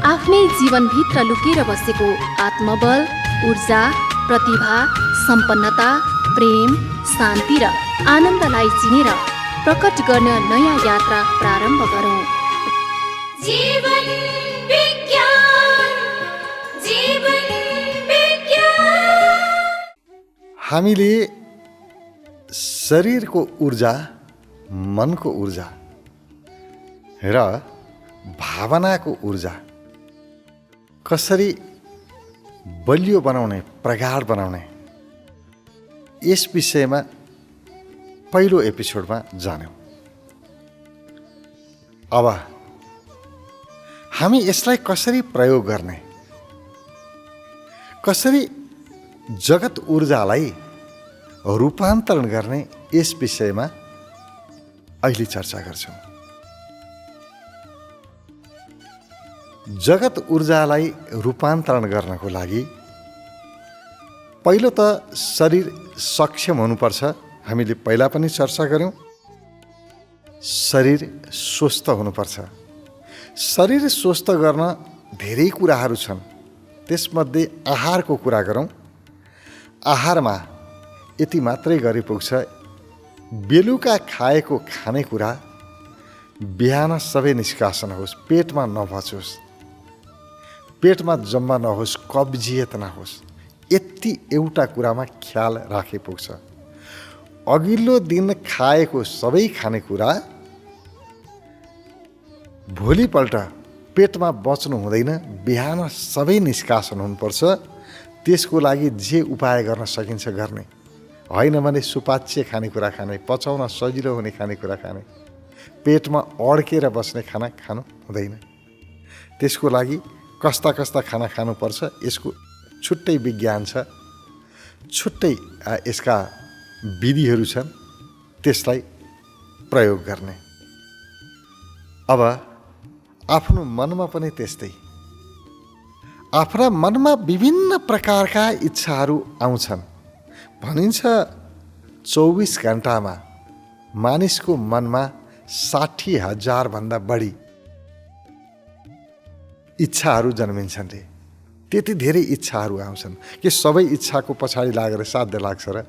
आफ्नै जीवनभित्र लुकेर बसेको आत्मबल, ऊर्जा, प्रतिभा, सम्पन्नता, प्रेम, शान्ति र आनन्दलाई चिनेर प्रकट गर्न नयाँ यात्रा प्रारम्भ गरौँ। जीवन विज्ञान, जीवन विज्ञान। हामीले शरीरको ऊर्जा, मनको ऊर्जा र भावनाको ऊर्जा कसरी बलियो बनाउने, प्रगाढ बनाउने, यस विषयमा पहिलो एपिसोडमा जान्यौँ। अब हामी यसलाई कसरी प्रयोग गर्ने, कसरी जगत ऊर्जालाई रूपान्तरण गर्ने, यस विषयमा अहिले चर्चा गर्छौँ। जगत ऊर्जालाई रूपान्तरण गर्नको लागि पहिलो त शरीर सक्षम हुनुपर्छ। हामीले पहिला पनि चर्चा गऱ्यौँ। शरीर स्वस्थ हुनुपर्छ। शरीर स्वस्थ गर्न धेरै कुराहरू छन्। त्यसमध्ये आहारको कुरा गरौँ। आहारमा यति मात्रै गरे पुग्छ, बेलुका खाएको खानेकुरा बिहान सबै निष्कासन होस्, पेटमा नभचोस्, पेटमा जम्मा नहोस्, कब्जियत नहोस्। यति एउटा कुरामा ख्याल राखे पुग्छ। अघिल्लो दिन खाएको सबै खानेकुरा भोलिपल्ट पेटमा बच्नु हुँदैन, बिहान सबै निष्कासन हुनुपर्छ। त्यसको लागि जे उपाय गर्न सकिन्छ गर्ने, होइन भने सुपाच्य खानेकुरा खाने, पचाउन सजिलो हुने खानेकुरा खाने, पेटमा अड्केर बस्ने खाना खानु हुँदैन। त्यसको लागि कस्ता कस्ता खाना खानुपर्छ, यसको छुट्टै विज्ञान छ, छुट्टै यसका विधिहरू छन्, त्यसलाई प्रयोग गर्ने। अब आफ्नो मनमा पनि त्यस्तै, आफ्ना मनमा विभिन्न प्रकारका इच्छाहरू आउँछन्। भनिन्छ 24 घण्टामा मानिसको मनमा 60,000 भन्दा बढी इच्छाहरू जन्मिन्छन् रे। त्यति धेरै इच्छाहरू आउँछन् कि सबै इच्छाको पछाडि लागेर साध्य लाग्छ र?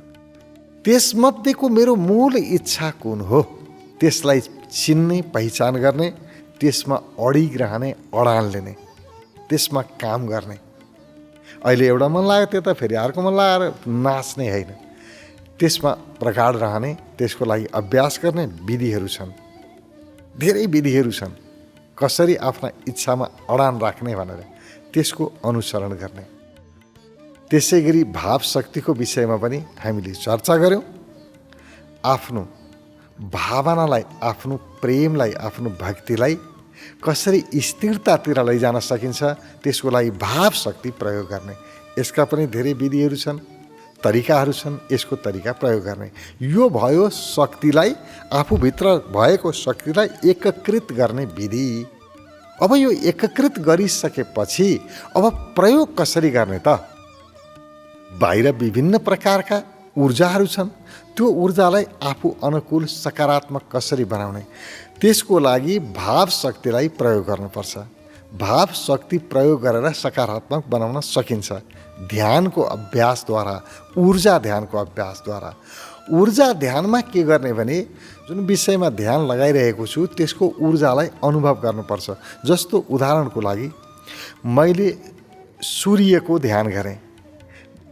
त्यसमध्येको मेरो मूल इच्छा कुन हो, त्यसलाई चिन्ने, पहिचान गर्ने, त्यसमा अडिग रहने, अडान लिने, त्यसमा काम गर्ने। अहिले एउटा मन लाग्यो, त्यता फेरि अर्को मन लगाएर नाच्ने होइन, त्यसमा प्रगाढ रहने, त्यसको लागि अभ्यास गर्ने विधिहरू छन्। धेरै विधिहरू छन् कसरी आफ्ना इच्छामा अडान राख्ने भनेर, त्यसको अनुसरण गर्ने। त्यसै गरी भाव शक्तिको विषयमा पनि हामीले चर्चा गऱ्यौँ। आफ्नो भावनालाई, आफ्नो प्रेमलाई, आफ्नो भक्तिलाई कसरी स्थिरतातिर लैजान सकिन्छ, त्यसको लागि भाव शक्ति प्रयोग गर्ने। यसका पनि धेरै विधिहरू छन्, तरिकाहरू छन्, यसको तरिका प्रयोग गर्ने। यो भयो शक्तिलाई, आफूभित्र भएको शक्तिलाई एकीकृत गर्ने विधि। अब यो एकीकृत गरिसकेपछि अब प्रयोग कसरी गर्ने त? बाहिर विभिन्न प्रकारका ऊर्जाहरू छन्, त्यो ऊर्जालाई आफू अनुकूल सकारात्मक कसरी बनाउने, त्यसको लागि भाव शक्तिलाई प्रयोग गर्नुपर्छ। भाव शक्ति प्रयोग गरेर सकारात्मक बनाउन सकिन्छ ध्यानको अभ्यासद्वारा, ऊर्जा ध्यानको अभ्यासद्वारा। ऊर्जा ध्यानमा के गर्ने भने, जुन विषयमा ध्यान लगाइरहेको छु त्यसको ऊर्जालाई अनुभव गर्नुपर्छ। जस्तो उदाहरणको लागि मैले सूर्यको ध्यान गरेँ।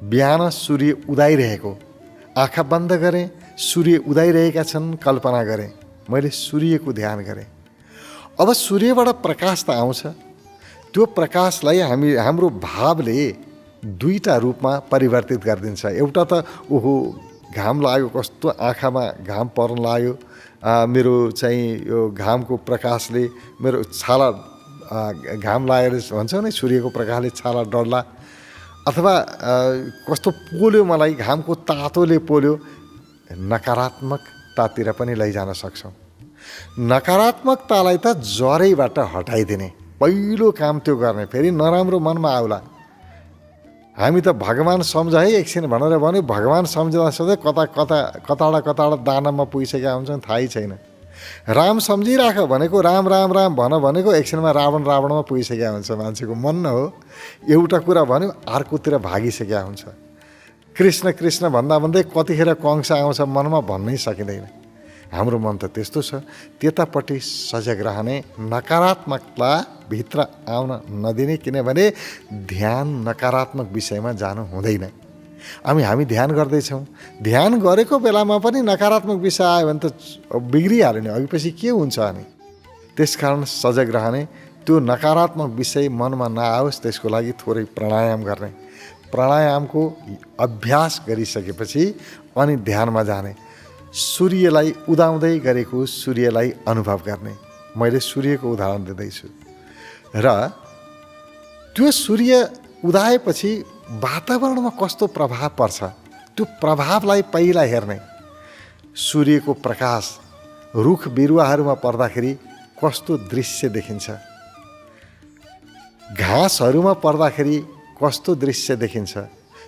बिहान सूर्य उदाइरहेको, आँखा बन्द गरेँ, सूर्य उदाइरहेका छन्, कल्पना गरेँ, मैले सूर्यको ध्यान गरेँ। अब सूर्यबाट प्रकाश त आउँछ, त्यो प्रकाशलाई हाम्रो भावले दुईटा रूपमा परिवर्तित गरिदिन्छ। एउटा त ओहो घाम लाग्यो, कस्तो आँखामा घाम पर्न लाग्यो, मेरो चाहिँ यो घामको प्रकाशले मेरो छाला, घाम लागेर भन्छ नि सूर्यको प्रकाशले छाला डढ्ला, अथवा कस्तो पोल्यो मलाई, घामको तातोले पोल्यो। नकारात्मकतातिर पनि लैजान सक्छौँ। नकारात्मकतालाई त जरैबाट हटाइदिने पहिलो काम त्यो गर्ने। फेरि नराम्रो मनमा आउला, हामी त भगवान् सम्झ है एकछिन भनेर भन्यो, भगवान् सम्झँदा सधैँ कता दानामा पुगिसकेका हुन्छन् थाहै छैन। राम सम्झिराख भनेको राम राम राम भन भनेको एकछिनमा रावण रावणमा पुगिसकेका हुन्छ। मान्छेको मन न हो, एउटा कुरा भन्यो अर्कोतिर भागिसकेका हुन्छ। कृष्ण कृष्ण भन्दा भन्दै कतिखेर कंस आउँछ मनमा भन्नै सकिँदैन। हाम्रो मन त त्यस्तो छ। त्यतापट्टि सजग रहने, नकारात्मकता भित्र आउन नदिने, किनभने ध्यान नकारात्मक विषयमा जानु हुँदैन। हामी ध्यान गर्दैछौँ, ध्यान गरेको बेलामा पनि नकारात्मक विषय आयो भने त बिग्रिहाल्यो नि, अघिपछि के हुन्छ अनि। त्यसकारण सजग रहने, त्यो नकारात्मक विषय मनमा नआओस् त्यसको लागि थोरै प्राणायाम गर्ने। प्राणायामको अभ्यास गरिसकेपछि अनि ध्यानमा जाने। सूर्यलाई उदाउँदै गरेको सूर्यलाई अनुभव गर्ने। मैले सूर्यको उदाहरण दिँदैछु र त्यो सूर्य उदाएपछि वातावरणमा कस्तो प्रभाव पर्छ त्यो प्रभावलाई पहिला हेर्ने। सूर्यको प्रकाश रुख बिरुवाहरूमा पर्दाखेरि कस्तो दृश्य देखिन्छ, घाँसहरूमा पर्दाखेरि कस्तो दृश्य देखिन्छ,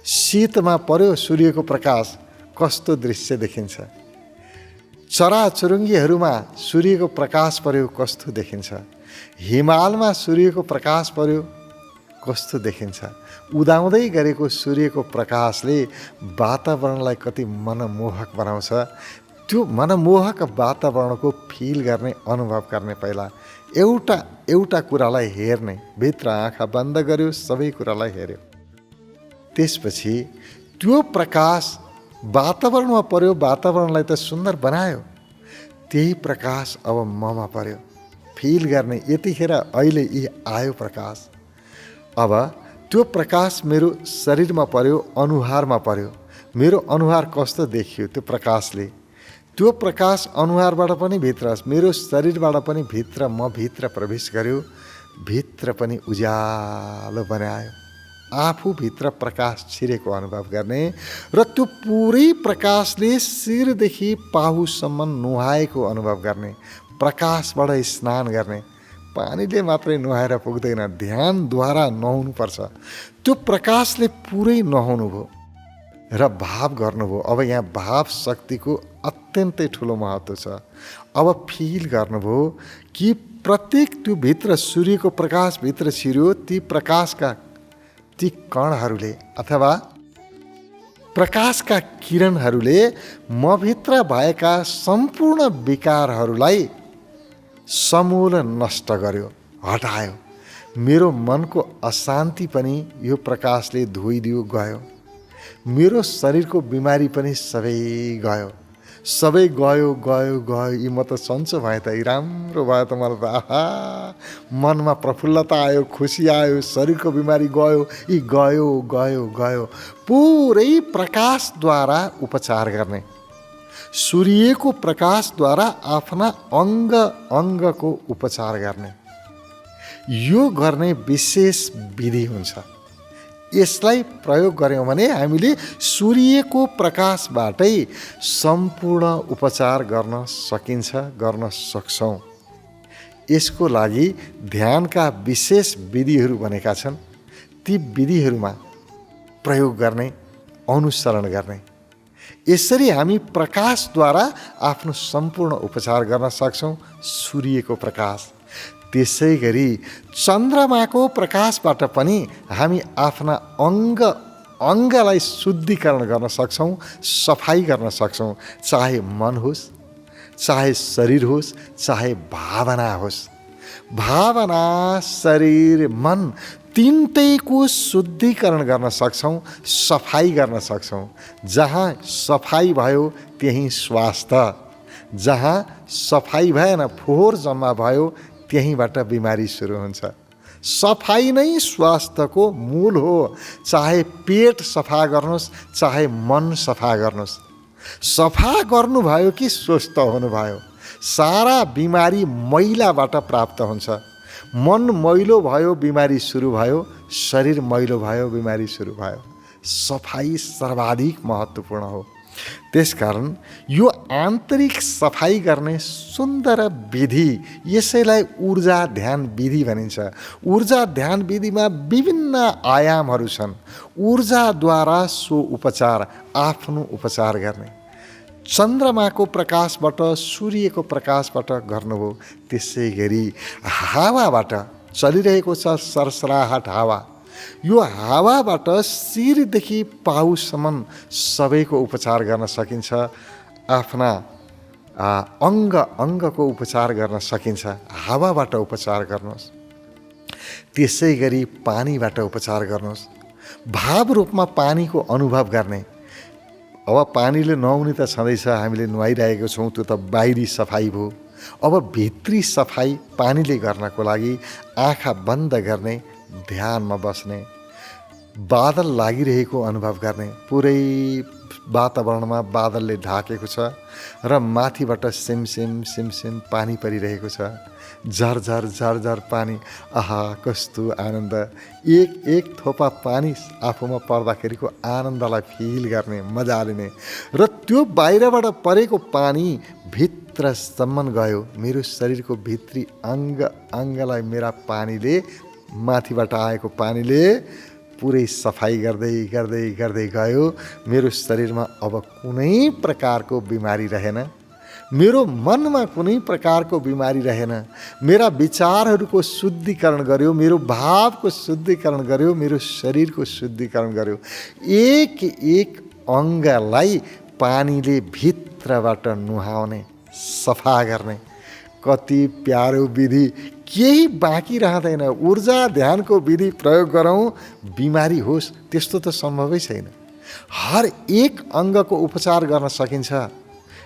शीतमा पर्यो सूर्यको प्रकाश कस्तो दृश्य देखिन्छ, चराचुरुङ्गीहरूमा सूर्यको प्रकाश पर्यो कस्तो देखिन्छ, हिमालमा सूर्यको प्रकाश पर्यो कस्तो देखिन्छ। उदाउँदै गरेको सूर्यको प्रकाशले वातावरणलाई कति मनमोहक बनाउँछ। त्यो मनमोहक वातावरणको फिल गर्ने, अनुभव गर्ने। पहिला एउटा कुरालाई हेर्ने, भित्र आँखा बन्द गर्यो, सबै कुरालाई हेऱ्यो। त्यसपछि त्यो प्रकाश वातावरणमा पर्यो, वातावरणलाई त सुन्दर बनायो। त्यही प्रकाश अब ममा पर्यो, फिल गर्ने। यतिखेर अहिले यी आयो प्रकाश। अब त्यो प्रकाश मेरो शरीरमा पर्यो, अनुहारमा पर्यो। मेरो अनुहार कस्तो देखियो त्यो प्रकाशले। त्यो प्रकाश अनुहारबाट पनि भित्र, मेरो शरीरबाट पनि भित्र, म भित्र प्रवेश गर्यो, भित्र पनि उज्यालो बनायो। आफूभित्र प्रकाश छिरेको अनुभव गर्ने र त्यो पुरै प्रकाशले शिरदेखि पाहुसम्म नुहाएको अनुभव गर्ने। प्रकाशबाट स्नान गर्ने। पानीले मात्रै नुहाएर पुग्दैन, ध्यानद्वारा नुहाउनुपर्छ। त्यो प्रकाशले पुरै नुहाउनुभयो र भाव गर्नुभयो। अब यहाँ भाव शक्तिको अत्यन्तै ठुलो महत्त्व छ। अब फिल गर्नुभयो कि प्रत्येक त्यो भित्र सूर्यको प्रकाश भित्र छिर्यो, ती प्रकाशका ती कणहरूले अथवा प्रकाशका किरणहरूले म भित्र भएका सम्पूर्ण विकारहरूलाई समूल नष्ट गर्यो, हटायो। मेरो मनको अशान्ति पनि यो प्रकाशले धोइदियो, गयो। मेरो शरीरको बिमारी पनि सबै गयो, सबै गयो गयो गयो। यी म त सन्चो भएँ त, यी राम्रो भयो त, मलाई त आहा मनमा प्रफुल्लता आयो, खुसी आयो, शरीरको बिमारी गयो, यी गयो गयो गयो। पुरै प्रकाशद्वारा उपचार गर्ने, सूर्यको प्रकाशद्वारा आफ्ना अङ्ग अङ्गको उपचार गर्ने। यो गर्ने विशेष विधि हुन्छ। यसलाई प्रयोग गऱ्यौँ भने हामीले सूर्यको प्रकाशबाटै सम्पूर्ण उपचार गर्न सकिन्छ, गर्न सक्छौँ। यसको लागि ध्यानका विशेष विधिहरू बनेका छन्। ती विधिहरूमा प्रयोग गर्ने, अनुसरण गर्ने। यसरी हामी प्रकाशद्वारा आफ्नो सम्पूर्ण उपचार गर्न सक्छौँ, सूर्यको प्रकाश। त्यसै गरी चन्द्रमाको प्रकाशबाट पनि हामी आफ्ना अङ्गलाई शुद्धिकरण गर्न सक्छौँ, सफाई गर्न सक्छौँ। चाहे मन होस्, चाहे शरीर होस्, चाहे भावना होस्। भावना, शरीर, मन तिनटैको शुद्धिकरण गर्न सक्छौँ, सफाई गर्न सक्छौँ। जहाँ सफाई भयो त्यहीँ स्वास्थ्य, जहाँ सफाई भएन, फोहोर जम्मा भयो, त्यहीँबाट बिमारी सुरु हुन्छ। सफाई नै स्वास्थ्यको मूल हो। चाहे पेट सफा गर्नुहोस्, चाहे मन सफा गर्नुहोस्। सफा गर्नुभयो कि स्वस्थ हुनुभयो। सारा बिमारी मैलाबाट प्राप्त हुन्छ। मन मैलो भयो, बिमारी सुरु भयो। शरीर मैलो भयो, बिमारी सुरु भयो। सफाई सर्वाधिक महत्त्वपूर्ण हो। त्यसकारण यो आन्तरिक सफाई गर्ने सुन्दर विधि, यसैलाई ऊर्जा ध्यान विधि भनिन्छ। ऊर्जा ध्यान विधिमा विभिन्न आयामहरू छन्। ऊर्जाद्वारा सो उपचार, आफ्नो उपचार गर्ने। चन्द्रमाको प्रकाशबाट सूर्यको प्रकाशबाट गर्नुभयो। त्यसै गरी हावाबाट चलिरहेको छ सरसराहट हावा। यो हावाबाट शिरदेखि पाउसम्म सबैको उपचार गर्न सकिन्छ। आफ्ना अङ्गको उपचार गर्न सकिन्छ। हावाबाट उपचार गर्नुहोस्। त्यसै गरी पानीबाट उपचार गर्नुहोस्। भाव रूपमा पानीको अनुभव गर्ने। अब पानीले नुहाउने त छँदैछ, हामीले नुहाइरहेको छौँ, त्यो त बाहिरी सफाइ भयो। अब भित्री सफाइ पानीले गर्नको लागि आँखा बन्द गर्ने, ध्यानमा बस्ने, बादल लागिरहेको अनुभव गर्ने। पुरै वातावरणमा बादलले ढाकेको छ र माथिबाट सिमसिम सिमसिम पानी परिरहेको छ। झरझर झरझर पानी। आहा, कस्तो आनन्द! एक एक थोपा पानी आफूमा पर्दाखेरिको आनन्दलाई फिल गर्ने, मजा लिने। र त्यो बाहिरबाट परेको पानी भित्रसम्म गयो। मेरो शरीरको भित्री अङ्गलाई मेरा पानीले, माथिबाट आएको पानीले पुरै सफाइ गर्दै गर्दै गर्दै गयो। मेरो शरीरमा अब कुनै प्रकारको बिमारी रहेन। मेरो मनमा कुनै प्रकारको बिमारी रहेन। मेरा विचारहरूको शुद्धिकरण गर्यो, मेरो भावको शुद्धिकरण गर्यो, मेरो शरीरको शुद्धिकरण गर्यो। एक एक अङ्गलाई पानीले भित्रबाट नुहाउने, सफा गर्ने। कति प्यारो विधि! केही बाँकी रहँदैन। ऊर्जा ध्यानको विधि प्रयोग गरौँ, बिमारी होस् त्यस्तो त सम्भवै छैन। हर एक अङ्गको उपचार गर्न सकिन्छ।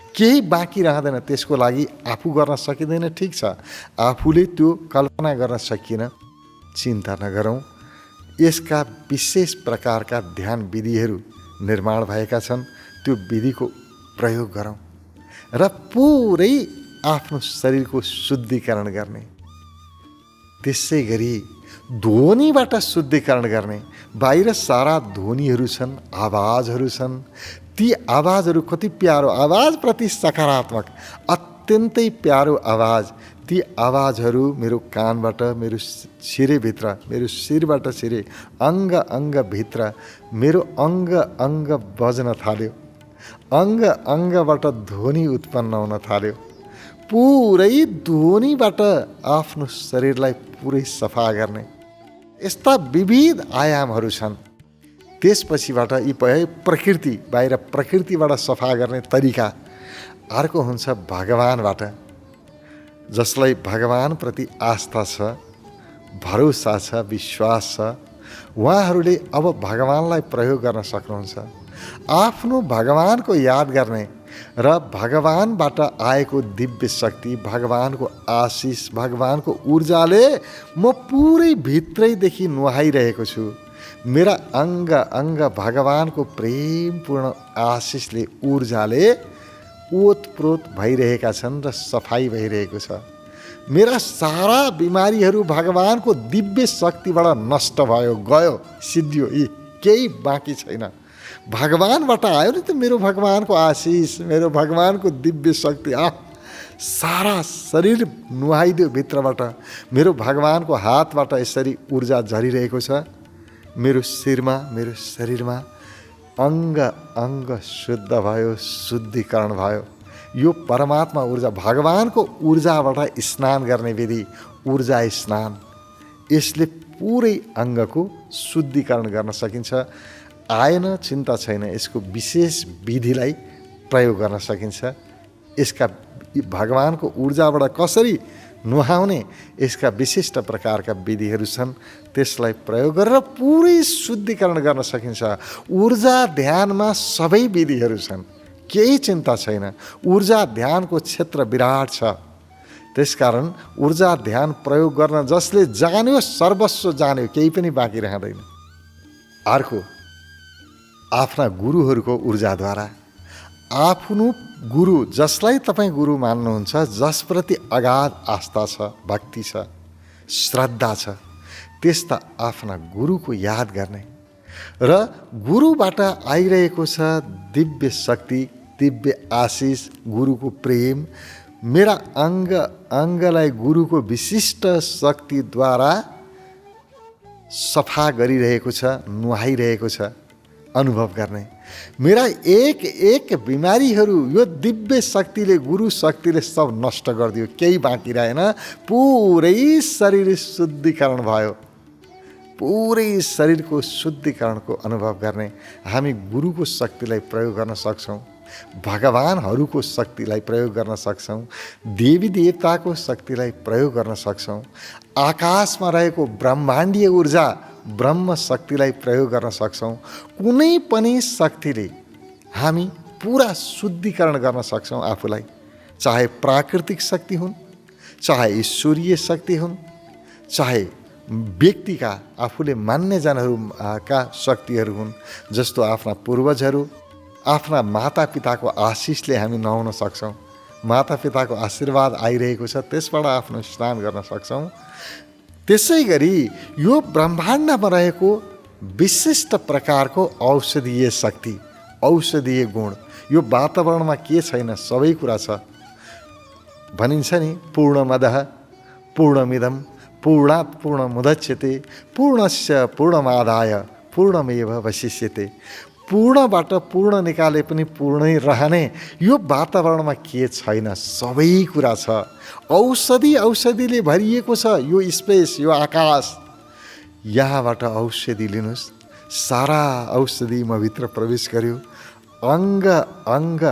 केही बाँकी रहँदैन। त्यसको लागि आफू गर्न सकिँदैन, ठिक छ, आफूले त्यो कल्पना गर्न सकिएन, चिन्ता नगरौँ। यसका विशेष प्रकारका ध्यान विधिहरू निर्माण भएका छन्। त्यो विधिको प्रयोग गरौँ र पुरै आफ्नो शरीरको शुद्धिकरण गर्ने। त्यसै गरी ध्वनिबाट शुद्धिकरण गर्ने। बाहिर सारा ध्वनिहरू छन्, आवाजहरू छन्। ती आवाजहरू कति प्यारो, आवाजप्रति सकारात्मक, अत्यन्तै प्यारो आवाज। ती आवाजहरू मेरो कानबाट, मेरो शिरभित्र, मेरो शिरबाट शिरे, अङ्गभित्र मेरो अङ्ग बज्न थाल्यो। अङ्गबाट ध्वनि उत्पन्न हुन थाल्यो। पुरै ध्वनिबाट आफ्नो शरीरलाई पुरै सफा गर्ने। यस्ता विविध आयामहरू छन्। त्यसपछिबाट यी प्रकृति, बाहिर प्रकृतिबाट सफा गर्ने तरिका। अर्को हुन्छ भगवानबाट। जसलाई भगवानप्रति आस्था छ, भरोसा छ, विश्वास छ, उहाँहरूले अब भगवानलाई प्रयोग गर्न सक्नुहुन्छ। आफ्नो भगवानको याद गर्ने र भगवानबाट आएको दिव्य शक्ति, भगवानको आशिष, भगवानको ऊर्जाले म पुरै भित्रैदेखि नुहाइरहेको छु। मेरा अङ्ग भगवानको प्रेमपूर्ण आशिषले, ऊर्जाले ओतप्रोत भइरहेका छन् र सफाइ भइरहेको छ। मेरा सारा बिमारीहरू भगवानको दिव्य शक्तिबाट नष्ट भयो, गयो, सिद्धियो। यी केही बाँकी छैन। भगवानबाट आयो नि त मेरो भगवानको आशिष, मेरो भगवानको दिव्य शक्ति। सारा शरीर नुहाइदियो भित्रबाट। मेरो भगवानको हातबाट यसरी ऊर्जा झरिरहेको छ। मेरो शिरमा, मेरो शरीरमा अङ्ग शुद्ध भयो, शुद्धिकरण भयो। यो परमात्मा ऊर्जा, भगवानको ऊर्जाबाट स्नान गर्ने विधि, ऊर्जा स्नान। यसले पुरै अङ्गको शुद्धिकरण गर्न सकिन्छ। आएन, चिन्ता छैन, यसको विशेष विधिलाई प्रयोग गर्न सकिन्छ। यसका भगवानको ऊर्जाबाट कसरी नुहाउने, यसका विशिष्ट प्रकारका विधिहरू छन्। त्यसलाई प्रयोग गरेर पुरै शुद्धिकरण गर्न सकिन्छ। ऊर्जा ध्यानमा सबै विधिहरू छन्, केही चिन्ता छैन। ऊर्जा ध्यानको क्षेत्र विराट छ। त्यसकारण ऊर्जा ध्यान प्रयोग गर्न जसले जान्यो, सर्वस्व जान्यो, केही पनि बाँकी रहँदैन। अर्को, आफ्ना गुरुहरूको ऊर्जाद्वारा। आफ्नो गुरु, जसलाई तपाईँ गुरु मान्नुहुन्छ, जसप्रति अगाध आस्था छ, भक्ति छ, श्रद्धा छ, त्यस्ता आफ्ना गुरुको याद गर्ने र गुरुबाट आइरहेको छ दिव्य शक्ति, दिव्य आशिष, गुरुको प्रेम। मेरा अङ्गलाई गुरुको विशिष्ट शक्तिद्वारा सफा गरिरहेको छ, नुहाइरहेको छ। अनुभव गर्ने। मेरा एक एक बिमारीहरू यो दिव्य शक्तिले, गुरु शक्तिले सब नष्ट गरिदियो, केही बाँकी रहेन। पुरै शरीर शुद्धिकरण भयो। पुरै शरीरको शुद्धिकरणको अनुभव गर्ने हामी गुरुको शक्तिलाई प्रयोग गर्न सक्छौँ, भगवानहरूको शक्तिलाई प्रयोग गर्न सक्छौँ, देवी देवताको शक्तिलाई प्रयोग गर्न सक्छौँ, आकाशमा रहेको ब्रह्माण्डीय ऊर्जा ब्रह्म शक्तिलाई प्रयोग गर्न सक्छौँ। कुनै पनि शक्तिले हामी पुरा शुद्धिकरण गर्न सक्छौँ आफूलाई, चाहे प्राकृतिक शक्ति हुन्, चाहे ईश्वरीय शक्ति हुन्, चाहे व्यक्तिका आफूले मान्यजनहरूका शक्तिहरू हुन्। जस्तो आफ्ना पूर्वजहरू, आफ्ना मातापिताको आशिषले हामी नुहाउन सक्छौँ, मातापिताको आशीर्वाद आइरहेको छ त्यसबाट आफ्नो स्नान गर्न सक्छौँ। त्यसै गरी यो ब्रह्माण्डमा रहेको विशिष्ट प्रकारको औषधीय शक्ति, औषधीय गुण, यो वातावरणमा के छैन सबै कुरा छ। भनिन्छ नि पूर्णमदः पूर्णमिदं पूर्णात् पूर्णमुदच्यते पूर्णस्य पूर्णमादाय पूर्णमेवावशिष्यते। पूर्णबाट पूर्ण निकाले पनि पूर्णै रहने यो वातावरणमा के छैन, सबै कुरा छ। औषधिले भरिएको छ यो स्पेस, यो आकाश। यहाँबाट औषधि लिनुहोस्। सारा औषधि म भित्र प्रवेश गर्यो। अङ्ग अङ्ग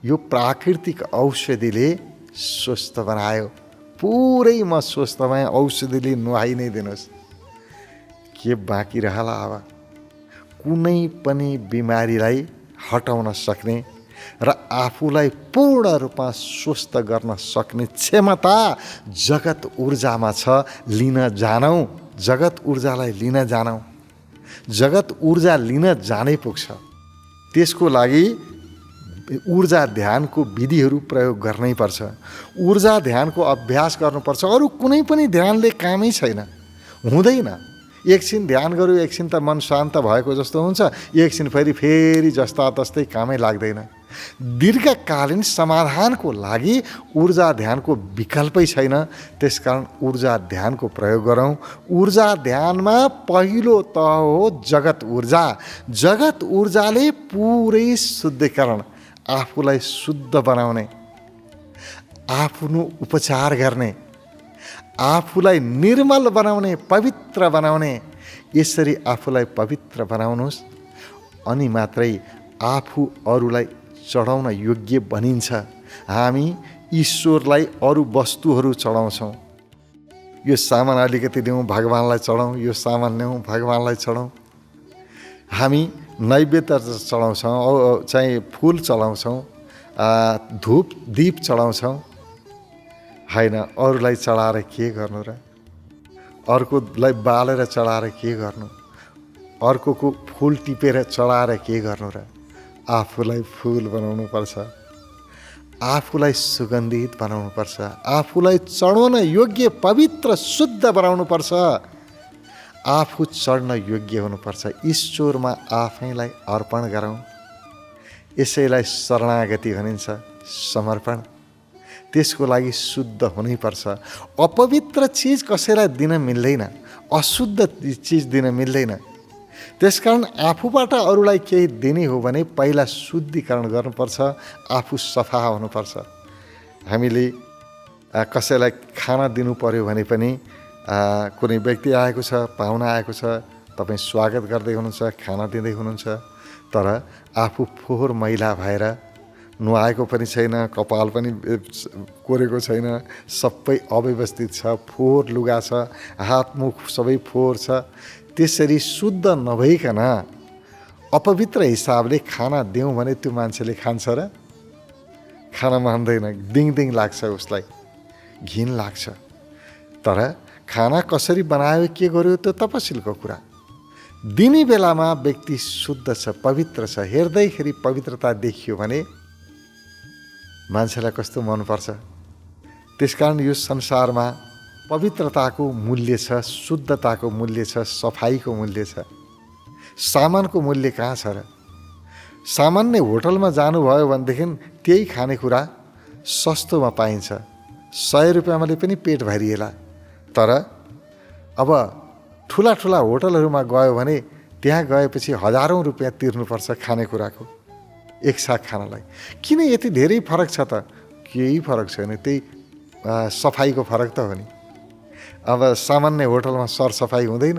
यो प्राकृतिक औषधिले स्वस्थ बनायो। पुरै म स्वस्थ भएँ, औषधिले नुहाइ नै दिनुहोस्। के बाँकी रहला अब? कुनै पनि बिमारीलाई हटाउन सक्ने र आफूलाई पूर्ण रूपमा स्वस्थ गर्न सक्ने क्षमता जगत ऊर्जामा छ। लिन जानौँ, जगत ऊर्जालाई लिन जानौँ। जगत ऊर्जा लिन जानै पुग्छ। त्यसको लागि ऊर्जा ध्यानको विधिहरू प्रयोग गर्नै पर्छ। ऊर्जा ध्यानको अभ्यास गर्नुपर्छ। अरू कुनै पनि ध्यानले कामै छैन, हुँदैन। एकछिन ध्यान गर्यो, एकछिन त मन शान्त भएको जस्तो हुन्छ, एकछिन फेरि जस्ता तस्तै कामै लाग्दैन। दीर्घकालीन समाधानको लागि ऊर्जा ध्यानको विकल्पै छैन। त्यसकारण ऊर्जा ध्यानको प्रयोग गरौँ। ऊर्जा ध्यानमा पहिलो तह हो जगत ऊर्जा। जगत ऊर्जाले पुरै शुद्धिकरण, आफूलाई शुद्ध बनाउने, आफ्नो उपचार गर्ने, आफूलाई निर्मल बनाउने, पवित्र बनाउने। यसरी आफूलाई पवित्र बनाउनुहोस्, अनि मात्रै आफू अरूलाई चढाउन योग्य बनिन्छ। हामी ईश्वरलाई अरू वस्तुहरू चढाउँछौँ। यो सामान अलिकति दिउँ भगवान्लाई चढाउँ, यो सामान ल्याउँ भगवान्लाई चढाउँ। हामी नैवेद्य चढाउँछौँ, चाहिँ फुल चढाउँछौँ, धूप दीप चढाउँछौँ। होइन, अरूलाई चढाएर के गर्नु र? अर्कोलाई बालेर चढाएर के गर्नु? अर्कोको फुल टिपेर चढाएर के गर्नु र? आफूलाई फुल बनाउनु पर्छ, आफूलाई सुगन्धित बनाउनु पर्छ, आफूलाई चढाउन योग्य पवित्र शुद्ध बनाउनु पर्छ, आफू चढ्न योग्य हुनुपर्छ। ईश्वरमा आफैलाई अर्पण गरौँ। यसैलाई शरणागति भनिन्छ, समर्पण। त्यसको लागि शुद्ध हुनैपर्छ। अपवित्र चिज कसैलाई दिन मिल्दैन, अशुद्ध चिज दिन मिल्दैन। त्यसकारण आफूबाट अरूलाई केही दिने हो भने पहिला शुद्धिकरण गर्नुपर्छ, आफू सफा हुनुपर्छ। हामीले कसैलाई खाना दिनु पर्यो भने पनि कुनै व्यक्ति आएको छ, पाहुना आएको छ, तपाईँ स्वागत गर्दै हुनुहुन्छ, खाना दिँदै हुनुहुन्छ, तर आफू फोहोर मैला भएर नुहाएको पनि छैन, कपाल पनि कोरेको छैन, सबै अव्यवस्थित छ, फोहोर लुगा छ, हात मुख सबै फोहोर छ, त्यसरी शुद्ध नभइकन अपवित्र हिसाबले खाना दिउँ भने त्यो मान्छेले खान्छ र? खान मान्दैन, दिङ लाग्छ, उसलाई घिन लाग्छ। तर खाना कसरी बनायो, के गर्यो, त्यो तपसिलको कुरा। दिने बेलामा व्यक्ति शुद्ध छ, पवित्र छ, हेर्दैखेरि पवित्रता देखियो भने मान्छेलाई कस्तो मनपर्छ। त्यसकारण यो संसारमा पवित्रताको मूल्य छ, शुद्धताको मूल्य छ, सफाइको मूल्य छ। सामानको मूल्य कहाँ छ र? सामान्य होटलमा जानुभयो भनेदेखि त्यही खानेकुरा सस्तोमा पाइन्छ, 100 रुपियाँमाले पनि पेट भरिएला। तर अब ठुला होटलहरूमा गयो भने त्यहाँ गएपछि हजारौँ रुपियाँ तिर्नुपर्छ खानेकुराको एक साग खानलाई। किन यति धेरै फरक छ त? केही फरक छैन, त्यही सफाइको फरक त हो नि। अब सामान्य होटलमा सरसफाइ हुँदैन,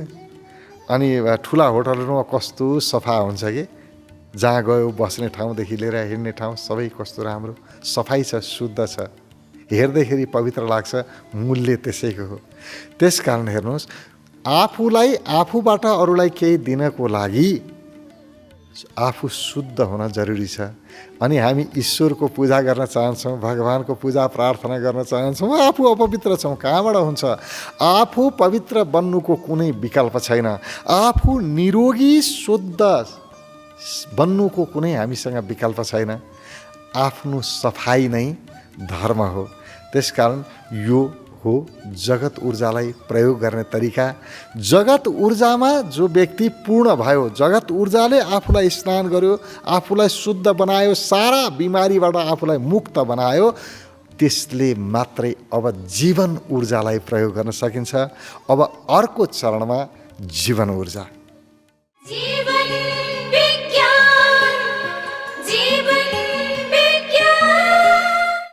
अनि ठुला होटलहरूमा कस्तो सफा हुन्छ कि जहाँ गयो बस्ने ठाउँदेखि लिएर हिँड्ने ठाउँ सबै कस्तो राम्रो सफाइ छ, शुद्ध छ, हेर्दैखेरि पवित्र लाग्छ, मूल्य त्यसैको हो। त्यस कारण हेर्नुहोस्, आफूलाई आफूबाट अरूलाई केही दिनको लागि आफू शुद्ध हुन जरुरी छ। अनि हामी ईश्वरको पूजा गर्न चाहन्छौँ, भगवानको पूजा प्रार्थना गर्न चाहन्छौँ, आफू अपवित्र छौँ, कहाँबाट हुन्छ? आफू पवित्र बन्नुको कुनै विकल्प छैन। आफू निरोगी शुद्ध बन्नुको कुनै हामीसँग विकल्प छैन। आफ्नो सफाइ नै धर्म हो। त्यसकारण यो हो जगत ऊर्जालाई प्रयोग गर्ने तरिका। जगत ऊर्जामा जो व्यक्ति पूर्ण भयो, जगत ऊर्जाले आफूलाई स्नान गर्यो, आफूलाई शुद्ध बनायो, सारा बिमारीबाट आफूलाई मुक्त बनायो, त्यसले मात्रै अब जीवन ऊर्जालाई प्रयोग गर्न सकिन्छ। अब अर्को चरणमा जीवन ऊर्जा।